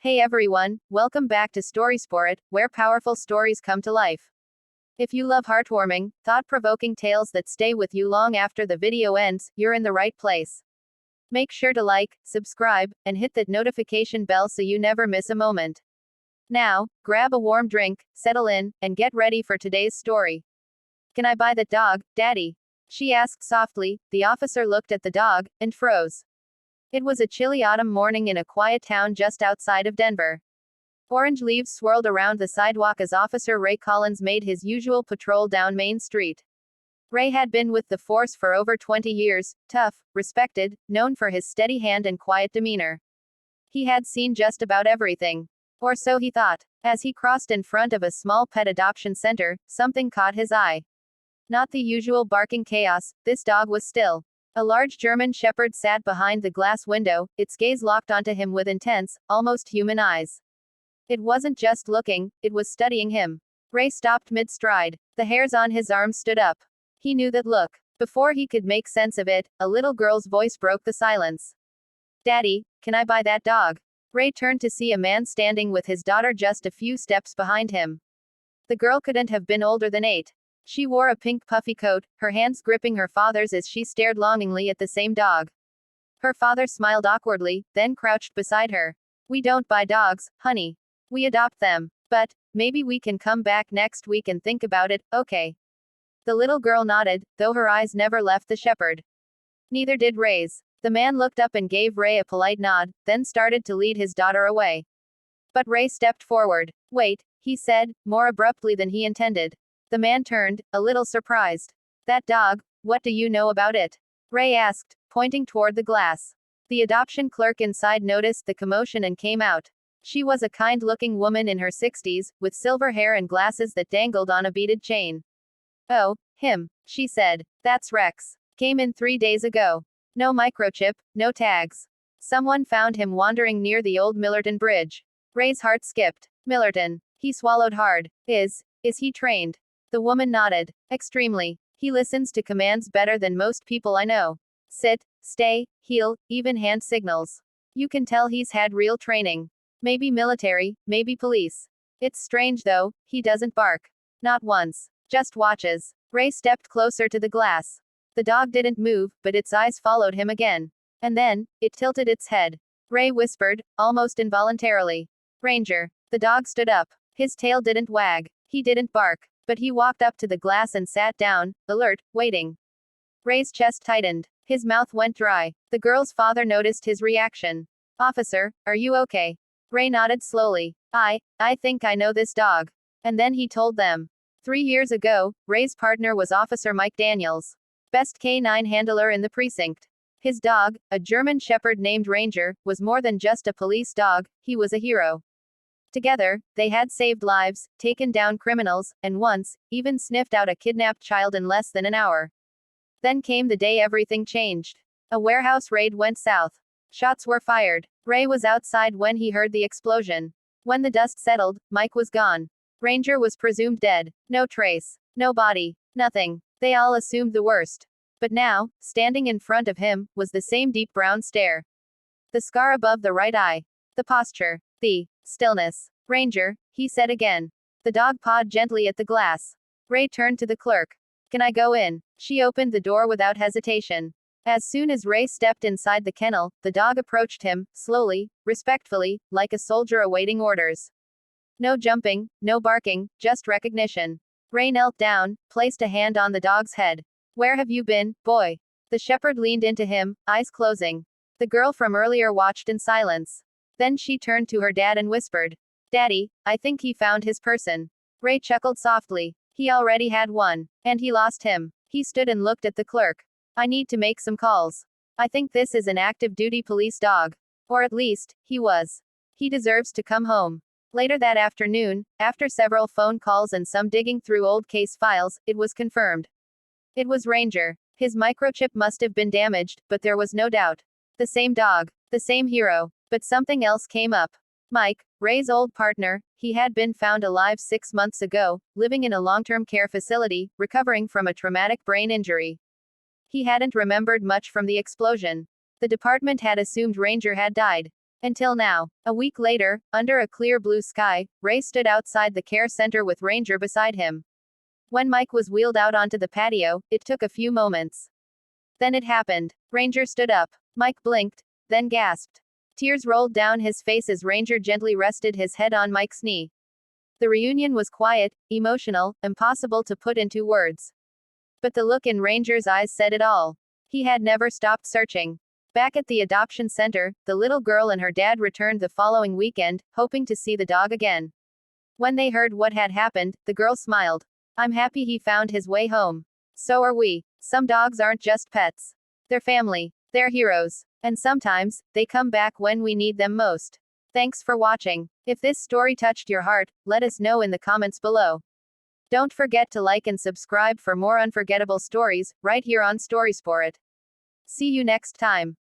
Hey everyone, welcome back to Storysport, where powerful stories come to life. If you love heartwarming, thought-provoking tales that stay with you long after the video ends, you're in the right place. Make sure to like, subscribe, and hit that notification bell so you never miss a moment. Now, grab a warm drink, settle in, and get ready for today's story. Can I buy that dog, Daddy? She asked softly. The officer looked at the dog, and froze. It was a chilly autumn morning in a quiet town just outside of Denver. Orange leaves swirled around the sidewalk as Officer Ray Collins made his usual patrol down Main Street. Ray had been with the force for over 20 years, tough, respected, known for his steady hand and quiet demeanor. He had seen just about everything. Or so he thought. As he crossed in front of a small pet adoption center, something caught his eye. Not the usual barking chaos, this dog was still. A large German Shepherd sat behind the glass window, its gaze locked onto him with intense, almost human eyes. It wasn't just looking, it was studying him. Ray stopped mid-stride. The hairs on his arms stood up. He knew that look. Before he could make sense of it, a little girl's voice broke the silence. Daddy, can I buy that dog? Ray turned to see a man standing with his daughter just a few steps behind him. The girl couldn't have been older than 8. She wore a pink puffy coat, her hands gripping her father's as she stared longingly at the same dog. Her father smiled awkwardly, then crouched beside her. We don't buy dogs, honey. We adopt them. But, maybe we can come back next week and think about it, okay? The little girl nodded, though her eyes never left the shepherd. Neither did Ray's. The man looked up and gave Ray a polite nod, then started to lead his daughter away. But Ray stepped forward. Wait, he said, more abruptly than he intended. The man turned, a little surprised. That dog, what do you know about it? Ray asked, pointing toward the glass. The adoption clerk inside noticed the commotion and came out. She was a kind-looking woman in her 60s, with silver hair and glasses that dangled on a beaded chain. Oh, him, she said. That's Rex. Came in 3 days ago. No microchip, no tags. Someone found him wandering near the old Millerton Bridge. Ray's heart skipped. Millerton. He swallowed hard. Is he trained? The woman nodded. Extremely. He listens to commands better than most people I know. Sit, stay, heel, even hand signals. You can tell he's had real training. Maybe military, maybe police. It's strange though, he doesn't bark. Not once. Just watches. Ray stepped closer to the glass. The dog didn't move, but its eyes followed him again. And then, it tilted its head. Ray whispered, almost involuntarily. Ranger. The dog stood up. His tail didn't wag. He didn't bark. But he walked up to the glass and sat down, alert, waiting. Ray's chest tightened. His mouth went dry. The girl's father noticed his reaction. Officer, are you okay? Ray nodded slowly. I think I know this dog. And then he told them. 3 years ago, Ray's partner was Officer Mike Daniels. Best K9 handler in the precinct. His dog, a German Shepherd named Ranger, was more than just a police dog, he was a hero. Together, they had saved lives, taken down criminals, and once, even sniffed out a kidnapped child in less than an hour. Then came the day everything changed. A warehouse raid went south. Shots were fired. Ray was outside when he heard the explosion. When the dust settled, Mike was gone. Ranger was presumed dead. No trace. No body. Nothing. They all assumed the worst. But now, standing in front of him, was the same deep brown stare. The scar above the right eye. The posture. The stillness. Ranger, he said again. The dog pawed gently at the glass. Ray turned to the clerk. Can I go in? She opened the door without hesitation. As soon as Ray stepped inside the kennel, the dog approached him, slowly, respectfully, like a soldier awaiting orders. No jumping, no barking, just recognition. Ray knelt down, placed a hand on the dog's head. Where have you been, boy? The shepherd leaned into him, eyes closing. The girl from earlier watched in silence. Then she turned to her dad and whispered. Daddy, I think he found his person. Ray chuckled softly. He already had one. And he lost him. He stood and looked at the clerk. I need to make some calls. I think this is an active duty police dog. Or at least, he was. He deserves to come home. Later that afternoon, after several phone calls and some digging through old case files, it was confirmed. It was Ranger. His microchip must have been damaged, but there was no doubt. The same dog. The same hero. But something else came up. Mike, Ray's old partner, he had been found alive 6 months ago, living in a long-term care facility, recovering from a traumatic brain injury. He hadn't remembered much from the explosion. The department had assumed Ranger had died. Until now. A week later, under a clear blue sky, Ray stood outside the care center with Ranger beside him. When Mike was wheeled out onto the patio, it took a few moments. Then it happened. Ranger stood up. Mike blinked, then gasped. Tears rolled down his face as Ranger gently rested his head on Mike's knee. The reunion was quiet, emotional, impossible to put into words. But the look in Ranger's eyes said it all. He had never stopped searching. Back at the adoption center, the little girl and her dad returned the following weekend, hoping to see the dog again. When they heard what had happened, the girl smiled. I'm happy he found his way home. So are we. Some dogs aren't just pets. They're family. They're heroes. And sometimes, they come back when we need them most. Thanks for watching. If this story touched your heart, let us know in the comments below. Don't forget to like and subscribe for more unforgettable stories, right here on Stories for It. See you next time.